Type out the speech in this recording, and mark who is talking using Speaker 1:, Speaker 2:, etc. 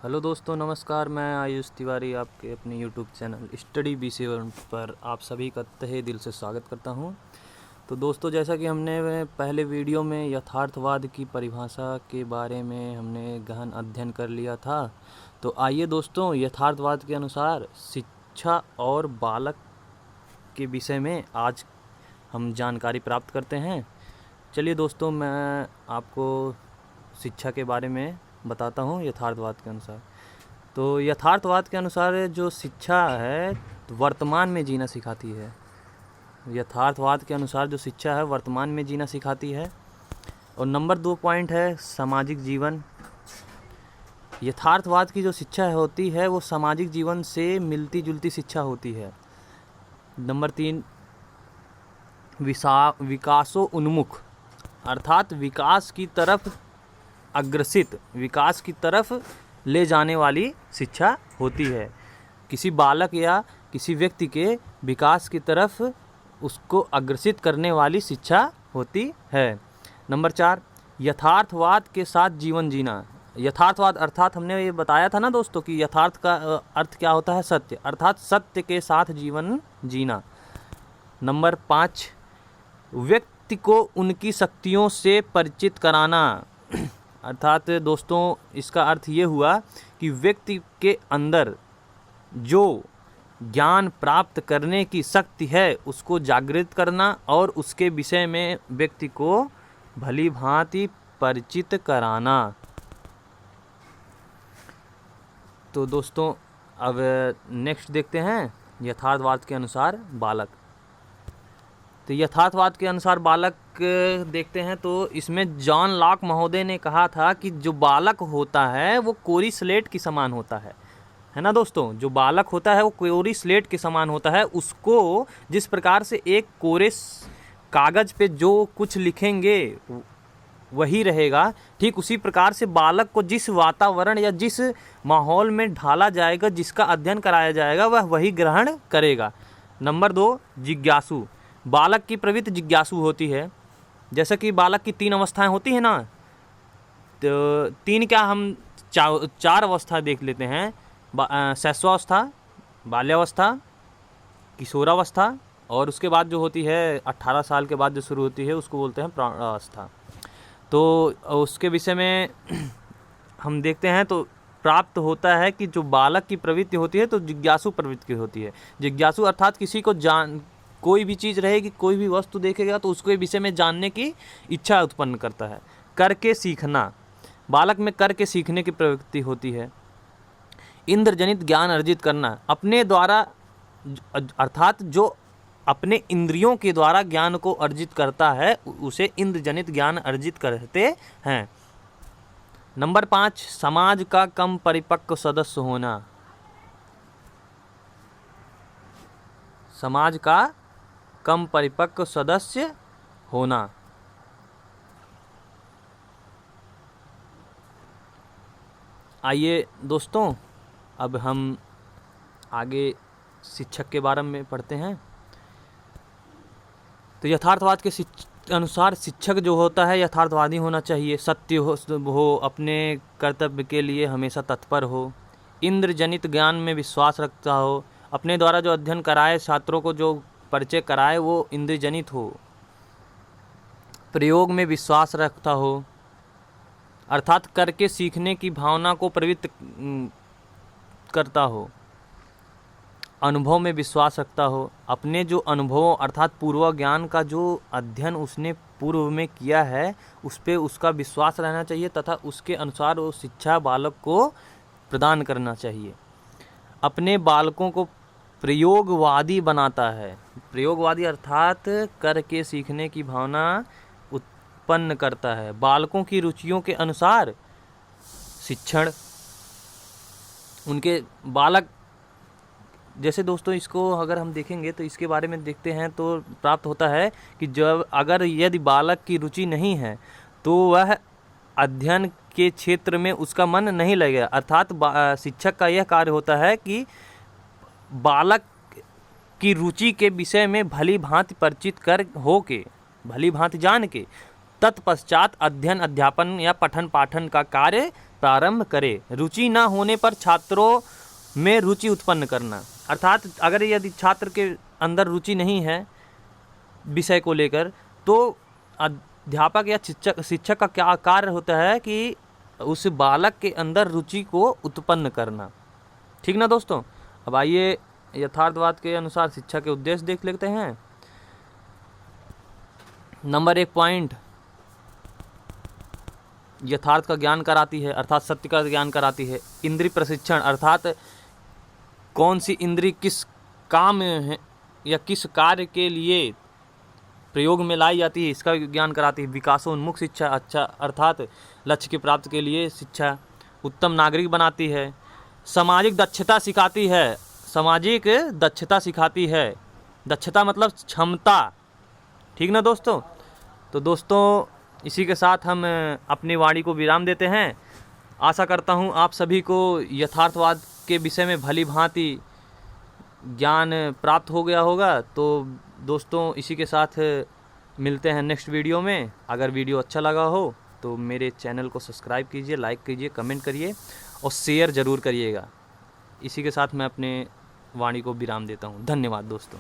Speaker 1: Hello दोस्तों, नमस्कार। मैं आयुष तिवारी आपके अपने यूट्यूब चैनल स्टडी BC1 पर आप सभी का तहे दिल से स्वागत करता हूं। तो दोस्तों, जैसा कि हमने पहले वीडियो में यथार्थवाद की परिभाषा के बारे में हमने गहन अध्ययन कर लिया था। तो आइए दोस्तों, यथार्थवाद के अनुसार शिक्षा और बालक के विषय में आज हम जानकारी प्राप्त करते हैं। चलिए दोस्तों, मैं आपको शिक्षा के बारे में बताता हूँ यथार्थवाद के अनुसार। तो यथार्थवाद के अनुसार जो शिक्षा है वर्तमान में जीना सिखाती है। यथार्थवाद के अनुसार जो शिक्षा है वर्तमान में जीना सिखाती है। और नंबर 2 पॉइंट है सामाजिक जीवन। यथार्थवाद की जो शिक्षा होती है वो सामाजिक जीवन से मिलती जुलती शिक्षा होती है। नंबर 3 विकासो उन्मुख, अर्थात विकास की तरफ अग्रसित, विकास की तरफ ले जाने वाली शिक्षा होती है। किसी बालक या किसी व्यक्ति के विकास की तरफ उसको अग्रसित करने वाली शिक्षा होती है। नंबर 4 यथार्थवाद के साथ जीवन जीना। यथार्थवाद अर्थात हमने ये बताया था ना दोस्तों कि यथार्थ का अर्थ क्या होता है? सत्य, अर्थात सत्य के साथ जीवन जीना। नंबर 5 व्यक्ति को उनकी शक्तियों से परिचित कराना। अर्थात दोस्तों इसका अर्थ ये हुआ कि व्यक्ति के अंदर जो ज्ञान प्राप्त करने की शक्ति है उसको जागृत करना और उसके विषय में व्यक्ति को भली भांति परिचित कराना। तो दोस्तों अब नेक्स्ट देखते हैं यथार्थवाद के अनुसार बालक। तो यथार्थवाद के अनुसार बालक देखते हैं तो इसमें जॉन लॉक महोदय ने कहा था कि जो बालक होता है वो कोरी स्लेट के समान होता है ना दोस्तों। जो बालक होता है वो कोरी स्लेट के समान होता है। उसको जिस प्रकार से एक कोरे कागज़ पे जो कुछ लिखेंगे वही रहेगा, ठीक उसी प्रकार से बालक को जिस वातावरण या जिस माहौल में ढाला जाएगा, जिसका अध्ययन कराया जाएगा, वह वही ग्रहण करेगा। नंबर 2 जिज्ञासु। बालक की प्रवृत्ति जिज्ञासु होती है। जैसे कि बालक की 3 अवस्थाएं होती हैं ना, तो 3 क्या, हम 4 अवस्था देख लेते हैं। शैशवावस्था, बाल्यावस्था, किशोरावस्था और उसके बाद जो होती है 18 साल के बाद जो शुरू होती है उसको बोलते हैं प्रौढ़ावस्था। तो उसके विषय में हम देखते हैं तो प्राप्त होता है कि जो बालक की प्रवृत्ति होती है तो जिज्ञासु प्रवृत्ति की होती है। जिज्ञासु अर्थात किसी को कोई भी चीज़ रहेगी, कोई भी वस्तु देखेगा तो उसके विषय में जानने की इच्छा उत्पन्न करता है। करके सीखना, बालक में करके सीखने की प्रवृत्ति होती है। इंद्रजनित ज्ञान अर्जित करना, अपने द्वारा अर्थात जो अपने इंद्रियों के द्वारा ज्ञान को अर्जित करता है उसे इंद्रजनित ज्ञान अर्जित करते हैं। नंबर 5 समाज का कम परिपक्व सदस्य होना। समाज का कम परिपक्व सदस्य होना। आइए दोस्तों, अब हम आगे शिक्षक के बारे में पढ़ते हैं। तो यथार्थवाद के अनुसार शिक्षक जो होता है यथार्थवादी होना चाहिए। सत्य हो, अपने कर्तव्य के लिए हमेशा तत्पर हो, इंद्रजनित ज्ञान में विश्वास रखता हो, अपने द्वारा जो अध्ययन कराए, छात्रों को जो परिचय कराए वो इंद्रजनित हो, प्रयोग में विश्वास रखता हो, अर्थात करके सीखने की भावना को प्रवृत्त करता हो, अनुभव में विश्वास रखता हो, अपने जो अनुभवों अर्थात पूर्व ज्ञान का जो अध्ययन उसने पूर्व में किया है उस पर उसका विश्वास रहना चाहिए तथा उसके अनुसार वो शिक्षा बालक को प्रदान करना चाहिए। अपने बालकों को प्रयोगवादी बनाता है। प्रयोगवादी अर्थात करके सीखने की भावना उत्पन्न करता है। बालकों की रुचियों के अनुसार शिक्षण, उनके बालक जैसे दोस्तों इसको अगर हम देखेंगे तो इसके बारे में देखते हैं तो प्राप्त होता है कि जब अगर यदि बालक की रुचि नहीं है तो वह अध्ययन के क्षेत्र में उसका मन नहीं लगेगा। अर्थात शिक्षक का यह कार्य होता है कि बालक की रुचि के विषय में भली भांति परिचित कर होके, भली भांति जान के तत्पश्चात अध्ययन, अध्यापन या पठन पाठन का कार्य प्रारंभ करे। रुचि न होने पर छात्रों में रुचि उत्पन्न करना, अर्थात अगर यदि छात्र के अंदर रुचि नहीं है विषय को लेकर, तो अध्यापक या शिक्षक का क्या कार्य होता है कि उस बालक के अंदर रुचि को उत्पन्न करना। ठीक ना दोस्तों। अब आइए यथार्थवाद के अनुसार शिक्षा के उद्देश्य देख लेते हैं। नंबर 1 पॉइंट, यथार्थ का ज्ञान कराती है, अर्थात सत्य का ज्ञान कराती है। इंद्रिय प्रशिक्षण, अर्थात कौन सी इंद्रिय किस काम है या किस कार्य के लिए प्रयोग में लाई जाती है, इसका ज्ञान कराती है। विकासोन्मुख शिक्षा, अच्छा अर्थात लक्ष्य की प्राप्ति के लिए शिक्षा। उत्तम नागरिक बनाती है। सामाजिक दक्षता सिखाती है, सामाजिक दक्षता सिखाती है। दक्षता मतलब क्षमता। ठीक ना दोस्तों। तो दोस्तों इसी के साथ हम अपनी वाणी को विराम देते हैं। आशा करता हूँ आप सभी को यथार्थवाद के विषय में भली भांति ज्ञान प्राप्त हो गया होगा। तो दोस्तों इसी के साथ मिलते हैं नेक्स्ट वीडियो में। अगर वीडियो अच्छा लगा हो तो मेरे चैनल को सब्सक्राइब कीजिए, लाइक कीजिए, कमेंट करिए और शेयर ज़रूर करिएगा। इसी के साथ मैं अपने वाणी को विराम देता हूँ। धन्यवाद दोस्तों।